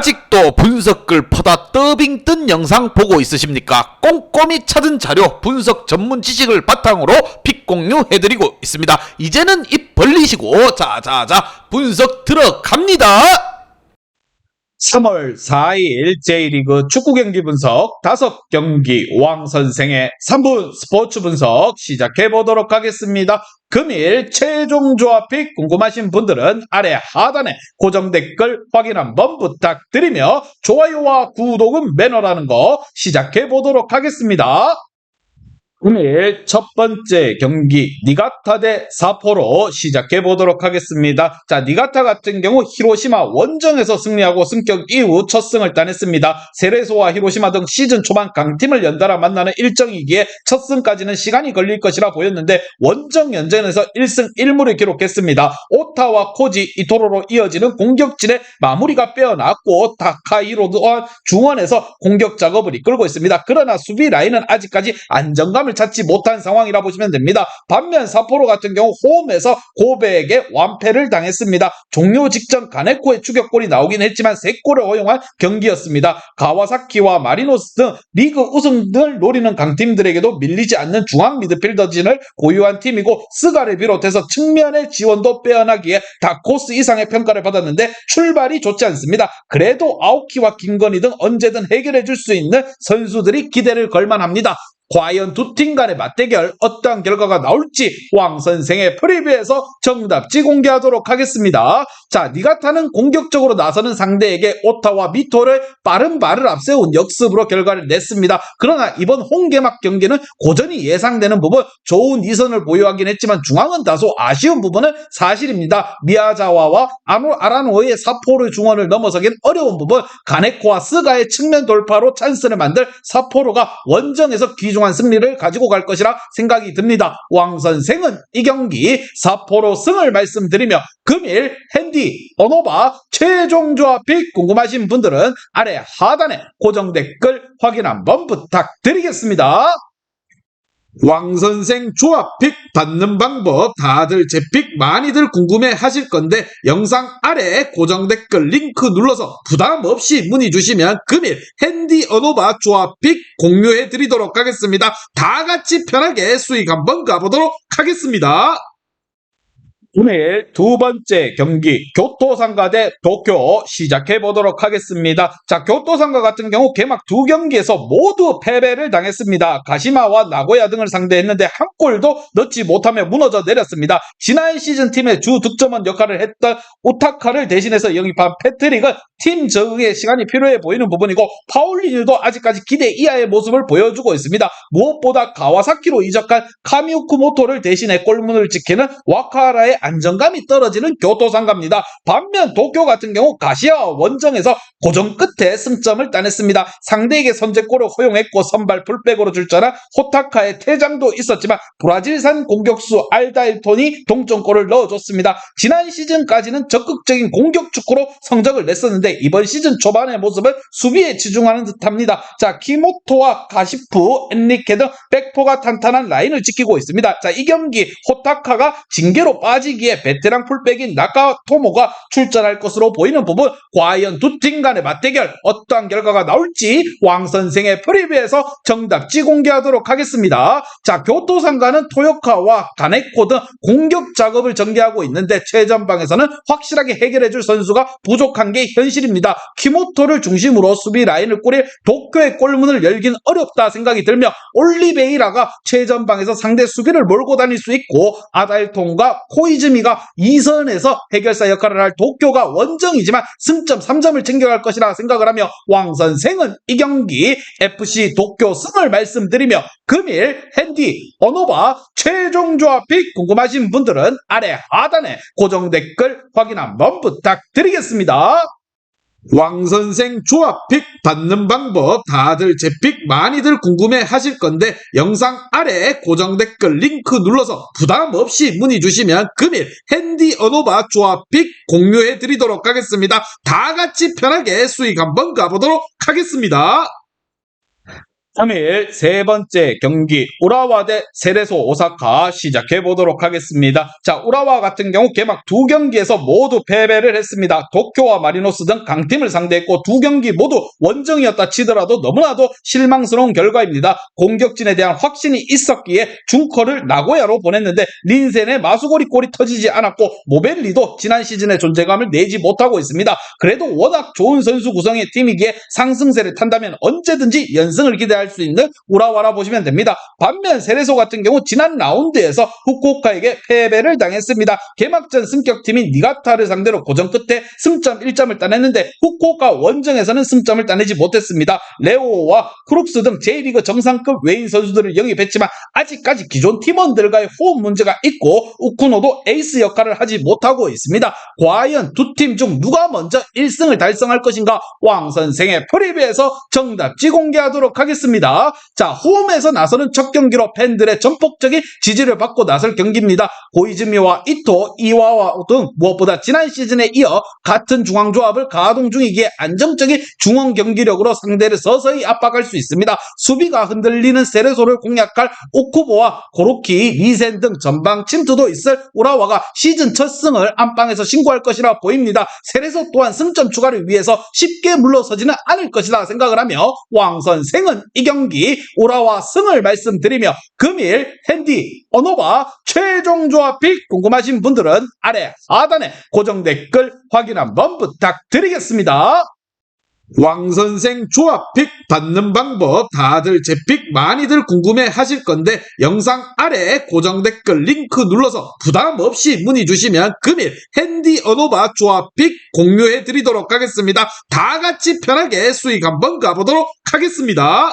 아직도 분석글 퍼다 더빙 뜬 영상 보고 있으십니까? 꼼꼼히 찾은 자료, 분석 전문 지식을 바탕으로 픽 공유해드리고 있습니다. 이제는 입 벌리시고 자자자 분석 들어갑니다. 3월 4일 J리그 축구 경기 분석 5경기 왕선생의 3분 스포츠 분석 시작해 보도록 하겠습니다. 금일 최종 조합픽 궁금하신 분들은 아래 하단에 고정 댓글 확인 한번 부탁드리며 좋아요와 구독은 매너라는 거 시작해 보도록 하겠습니다. 오늘 첫 번째 경기 니가타 대 사포로 시작해 보도록 하겠습니다. 자, 니가타 같은 경우 히로시마 원정에서 승리하고 승격 이후 첫 승을 따냈습니다. 세레소와 히로시마 등 시즌 초반 강팀을 연달아 만나는 일정이기에 첫 승까지는 시간이 걸릴 것이라 보였는데 원정 연전에서 1승 1무를 기록했습니다. 오타와 코지, 이토로로 이어지는 공격진의 마무리가 빼어났고 타카히로 또한 중원에서 공격 작업을 이끌고 있습니다. 그러나 수비 라인은 아직까지 안정감을 찾지 못한 상황이라 보시면 됩니다. 반면 사포로 같은 경우 홈에서 고베에게 완패를 당했습니다. 종료 직전 가네코의 추격골이 나오긴 했지만 3골을 허용한 경기였습니다. 가와사키와 마리노스 등 리그 우승을 노리는 강팀들에게도 밀리지 않는 중앙 미드필더진을 보유한 팀이고 스가를 비롯해서 측면의 지원도 빼어나기에 다코스 이상의 평가를 받았는데 출발이 좋지 않습니다. 그래도 아오키와 김건희 등 언제든 해결해 줄 수 있는 선수들이 기대를 걸만합니다. 과연 두 팀 간의 맞대결 어떠한 결과가 나올지 왕선생의 프리뷰에서 정답지 공개하도록 하겠습니다. 자, 니가타는 공격적으로 나서는 상대에게 오타와 미토를 빠른 발을 앞세운 역습으로 결과를 냈습니다. 그러나 이번 홈개막 경기는 고전이 예상되는 부분 좋은 이선을 보유하긴 했지만 중앙은 다소 아쉬운 부분은 사실입니다. 미야자와와 아라노의 사포르 중원을 넘어서긴 어려운 부분 가네코와 스가의 측면 돌파로 찬스를 만들 사포르가 원정에서 귀중한 승리를 가지고 갈 것이라 생각이 듭니다. 왕선생은 이 경기 사포로 승을 말씀드리며 금일 핸디, 어노바 최종 조합픽 궁금하신 분들은 아래 하단에 고정 댓글 확인 한번 부탁드리겠습니다. 왕선생 조합픽 받는 방법 다들 제 픽 많이들 궁금해 하실 건데 영상 아래 고정 댓글 링크 눌러서 부담 없이 문의 주시면 금일 핸디 어노바 조합픽 공유해 드리도록 하겠습니다. 다 같이 편하게 수익 한번 가보도록 하겠습니다. 오늘 두 번째 경기 교토상가 대 도쿄 시작해 보도록 하겠습니다. 자, 교토상가 같은 경우 개막 두 경기에서 모두 패배를 당했습니다. 가시마와 나고야 등을 상대했는데 한 골도 넣지 못하며 무너져 내렸습니다. 지난 시즌 팀의 주 득점원 역할을 했던 오타카를 대신해서 영입한 패트릭은 팀 적응에 시간이 필요해 보이는 부분이고 파울리뉴도 아직까지 기대 이하의 모습을 보여주고 있습니다. 무엇보다 가와사키로 이적한 카미우쿠모토를 대신해 골문을 지키는 와카라의 안정감이 떨어지는 교토상가입니다. 반면 도쿄 같은 경우 가시아와 원정에서 고전 끝에 승점을 따냈습니다. 상대에게 선제골을 허용했고 선발 풀백으로 출전한 호타카의 퇴장도 있었지만 브라질산 공격수 알다일톤이 동점골을 넣어줬습니다. 지난 시즌까지는 적극적인 공격 축구로 성적을 냈었는데 이번 시즌 초반의 모습은 수비에 치중하는 듯합니다. 자, 키모토와 가시프, 엔리케 등 백포가 탄탄한 라인을 지키고 있습니다. 자, 이 경기 호타카가 징계로 빠지기에 베테랑 풀백인 나카토모가 출전할 것으로 보이는 부분 과연 두 팀 간의 맞대결 어떠한 결과가 나올지 왕선생의 프리뷰에서 정답지 공개하도록 하겠습니다. 자, 교토상가는 토요카와 가네코 등 공격 작업을 전개하고 있는데 최전방에서는 확실하게 해결해줄 선수가 부족한 게 현실입니다. 키모토를 중심으로 수비 라인을 꾸릴 도쿄의 골문을 열긴 어렵다 생각이 들며 올리베이라가 최전방에서 상대 수비를 몰고 다닐 수 있고 아다일톤과 코이즈미가 2선에서 해결사 역할을 할 도쿄가 원정이지만 승점 3점을 챙겨갈 것이라 생각을 하며 왕선생은 이 경기 FC 도쿄 승을 말씀드리며 금일 핸디, 어노바 최종 조합픽 궁금하신 분들은 아래 하단에 고정 댓글 확인 한번 부탁드리겠습니다. 왕선생 조합픽 받는 방법 다들 제 픽 많이들 궁금해 하실 건데 영상 아래 고정 댓글 링크 눌러서 부담 없이 문의 주시면 금일 핸디 어노바 조합픽 공유해 드리도록 하겠습니다. 다 같이 편하게 수익 한번 가보도록 하겠습니다. 3일 세 번째 경기 우라와 대 세레소 오사카 시작해 보도록 하겠습니다. 자, 우라와 같은 경우 개막 두 경기에서 모두 패배를 했습니다. 도쿄와 마리노스 등 강팀을 상대했고 두 경기 모두 원정이었다 치더라도 너무나도 실망스러운 결과입니다. 공격진에 대한 확신이 있었기에 중커를 나고야로 보냈는데 린센의 마수고리 골이 터지지 않았고 모벨리도 지난 시즌의 존재감을 내지 못하고 있습니다. 그래도 워낙 좋은 선수 구성의 팀이기에 상승세를 탄다면 언제든지 연승을 기대할 수 있는 우라와라 보시면 됩니다. 반면 세레소 같은 경우 지난 라운드에서 후쿠오카에게 패배를 당했습니다. 개막전 승격팀인 니가타를 상대로 고전 끝에 승점 1점을 따냈는데 후쿠오카 원정에서는 승점을 따내지 못했습니다. 레오와 크룩스 등 J리그 정상급 외인 선수들을 영입했지만 아직까지 기존 팀원들과의 호흡 문제가 있고 우쿠노도 에이스 역할을 하지 못하고 있습니다. 과연 두 팀 중 누가 먼저 1승을 달성할 것인가 왕 선생의 프리뷰에서 정답지 공개하도록 하겠습니다. 자, 홈에서 나서는 첫 경기로 팬들의 전폭적인 지지를 받고 나설 경기입니다. 고이즈미와 이토, 이와와 등 무엇보다 지난 시즌에 이어 같은 중앙조합을 가동 중이기에 안정적인 중원 경기력으로 상대를 서서히 압박할 수 있습니다. 수비가 흔들리는 세레소를 공략할 오쿠보와 고로키, 리센 등 전방 침투도 있을 우라와가 시즌 첫 승을 안방에서 신고할 것이라 보입니다. 세레소 또한 승점 추가를 위해서 쉽게 물러서지는 않을 것이라 생각을 하며 왕 선생은 이 경기 우라와 승을 말씀드리며 금일 핸디 어노바 최종 조합픽 궁금하신 분들은 아래 하단에 고정 댓글 확인 한번 부탁드리겠습니다. 왕선생 조합픽 받는 방법 다들 제 픽 많이들 궁금해 하실 건데 영상 아래 고정 댓글 링크 눌러서 부담 없이 문의 주시면 금일 핸디 어노바 조합픽 공유해 드리도록 하겠습니다. 다 같이 편하게 수익 한번 가보도록 하겠습니다.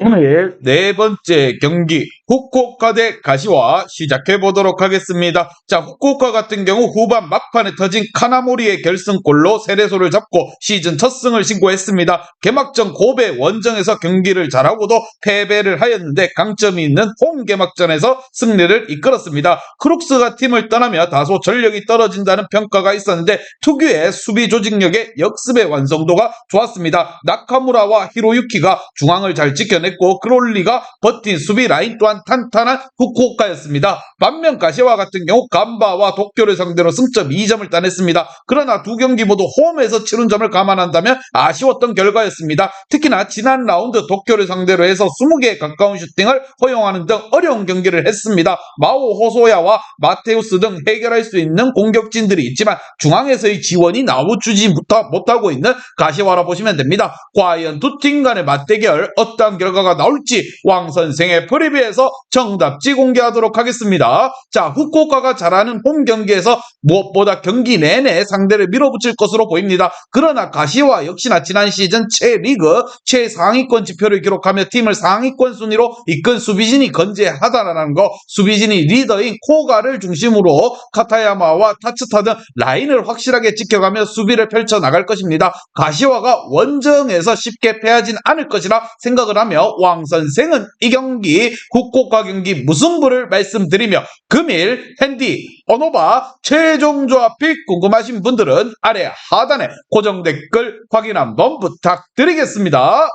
오늘 네 번째 경기 후쿠오카 대 가시와 시작해 보도록 하겠습니다. 자, 후쿠오카 같은 경우 후반 막판에 터진 카나모리의 결승골로 세레소를 잡고 시즌 첫 승을 신고했습니다. 개막전 고베 원정에서 경기를 잘하고도 패배를 하였는데 강점이 있는 홈 개막전에서 승리를 이끌었습니다. 크룩스가 팀을 떠나며 다소 전력이 떨어진다는 평가가 있었는데 특유의 수비 조직력의 역습의 완성도가 좋았습니다. 나카무라와 히로유키가 중앙을 잘 지켜냈고 크롤리가 버틴 수비 라인 또한 탄탄한 후쿠오카였습니다. 반면 가시와 같은 경우 간바와 도쿄를 상대로 승점 2점을 따냈습니다. 그러나 두 경기 모두 홈에서 치른 점을 감안한다면 아쉬웠던 결과였습니다. 특히나 지난 라운드 도쿄를 상대로 해서 20개에 가까운 슈팅을 허용하는 등 어려운 경기를 했습니다. 마오 호소야와 마테우스 등 해결할 수 있는 공격진들이 있지만 중앙에서의 지원이 나와주지 못하고 있는 가시와라 보시면 됩니다. 과연 두 팀 간의 맞대결 어떠한 결과가 나올지 왕 선생의 프리뷰에서 정답지 공개하도록 하겠습니다. 자, 후쿠오카가 잘하는 홈 경기에서 무엇보다 경기 내내 상대를 밀어붙일 것으로 보입니다. 그러나 가시와 역시나 지난 시즌 최리그 최상위권 지표를 기록하며 팀을 상위권 순위로 이끈 수비진이 건재하다라는 거, 수비진이 리더인 코가를 중심으로 카타야마와 타츠타 등 라인을 확실하게 지켜가며 수비를 펼쳐나갈 것입니다. 가시와가 원정에서 쉽게 패하진 않을 것이라 생각을 하며 왕 선생은 이 경기 후쿠오카 경기 무승부를 말씀드리며 금일 핸디 어노바 최종 조합픽 궁금하신 분들은 아래 하단에 고정 댓글 확인 한번 부탁드리겠습니다.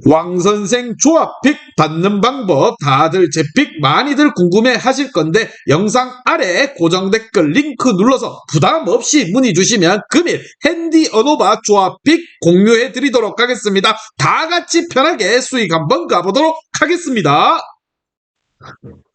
왕선생 조합픽 받는 방법 다들 제 픽 많이들 궁금해 하실 건데 영상 아래 고정 댓글 링크 눌러서 부담 없이 문의 주시면 금일 핸디 어노바 조합픽 공유해 드리도록 하겠습니다. 다 같이 편하게 수익 한번 가보도록 하겠습니다.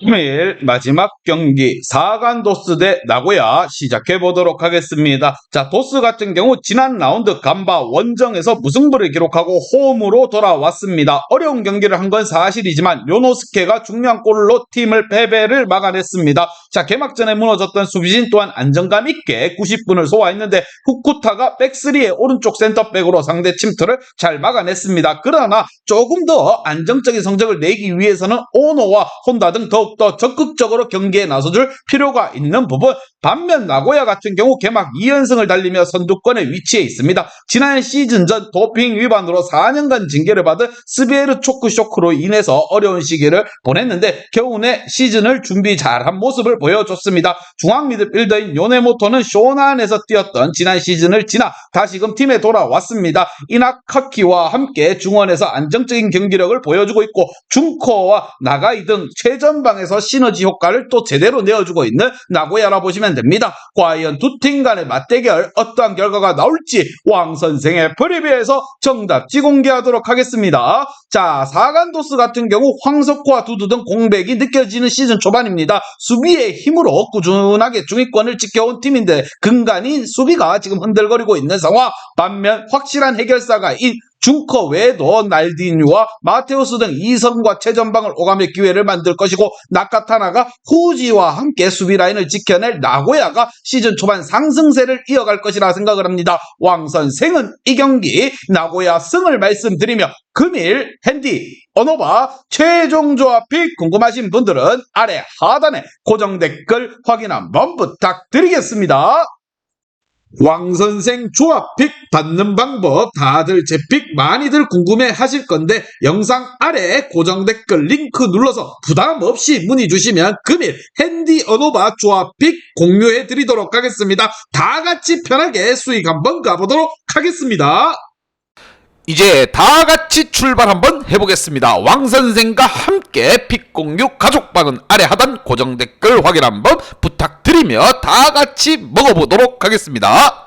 금일 마지막 경기 사간 도스 대 나고야 시작해 보도록 하겠습니다. 자, 도스 같은 경우 지난 라운드 간바 원정에서 무승부를 기록하고 홈으로 돌아왔습니다. 어려운 경기를 한 건 사실이지만 요노스케가 중요한 골로 팀을 패배를 막아냈습니다. 자, 개막전에 무너졌던 수비진 또한 안정감 있게 90분을 소화했는데 후쿠타가 백스리의 오른쪽 센터백으로 상대 침투를 잘 막아냈습니다. 그러나 조금 더 안정적인 성적을 내기 위해서는 오노와 혼다 등 더욱 더욱더 적극적으로 경기에 나서줄 필요가 있는 부분. 반면 나고야 같은 경우 개막 2연승을 달리며 선두권에 위치해 있습니다. 지난 시즌 전 도핑 위반으로 4년간 징계를 받은 스비에르 초크 쇼크로 인해서 어려운 시기를 보냈는데 겨우 내 시즌을 준비 잘한 모습을 보여줬습니다. 중앙 미드필더인 요네모토는 쇼난에서 뛰었던 지난 시즌을 지나 다시금 팀에 돌아왔습니다. 이나카키와 함께 중원에서 안정적인 경기력을 보여주고 있고 준코와 나가이 등 최전방에서 시너지 효과를 또 제대로 내어주고 있는 나고야라 보시면 됩니다. 과연 두 팀 간의 맞대결 어떠한 결과가 나올지 왕 선생의 프리뷰에서 정답지 공개하도록 하겠습니다. 자, 사간도스 같은 경우 황석호와 두두 등 공백이 느껴지는 시즌 초반입니다. 수비의 힘으로 꾸준하게 중위권을 지켜온 팀인데 근간인 수비가 지금 흔들거리고 있는 상황. 반면 확실한 해결사가인 중커 외에도 날디뉴와 마테우스 등 이선과 최전방을 오가며 기회를 만들 것이고 나카타나가 후지와 함께 수비 라인을 지켜낼 나고야가 시즌 초반 상승세를 이어갈 것이라 생각을 합니다. 왕 선생은 이 경기 나고야 승을 말씀드리며 금일 핸디 언어바 최종 조합픽 궁금하신 분들은 아래 하단에 고정 댓글 확인 한번 부탁드리겠습니다. 왕선생 조합픽 받는 방법 다들 제 픽 많이들 궁금해 하실 건데 영상 아래 고정 댓글 링크 눌러서 부담 없이 문의 주시면 금일 핸디 언어바 조합픽 공유해 드리도록 하겠습니다. 다 같이 편하게 수익 한번 가보도록 하겠습니다. 이제 다 같이 출발 한번 해보겠습니다. 왕선생과 함께 픽 공유 가족방은 아래 하단 고정 댓글 확인 한번 부탁드리며 다 같이 먹어보도록 하겠습니다.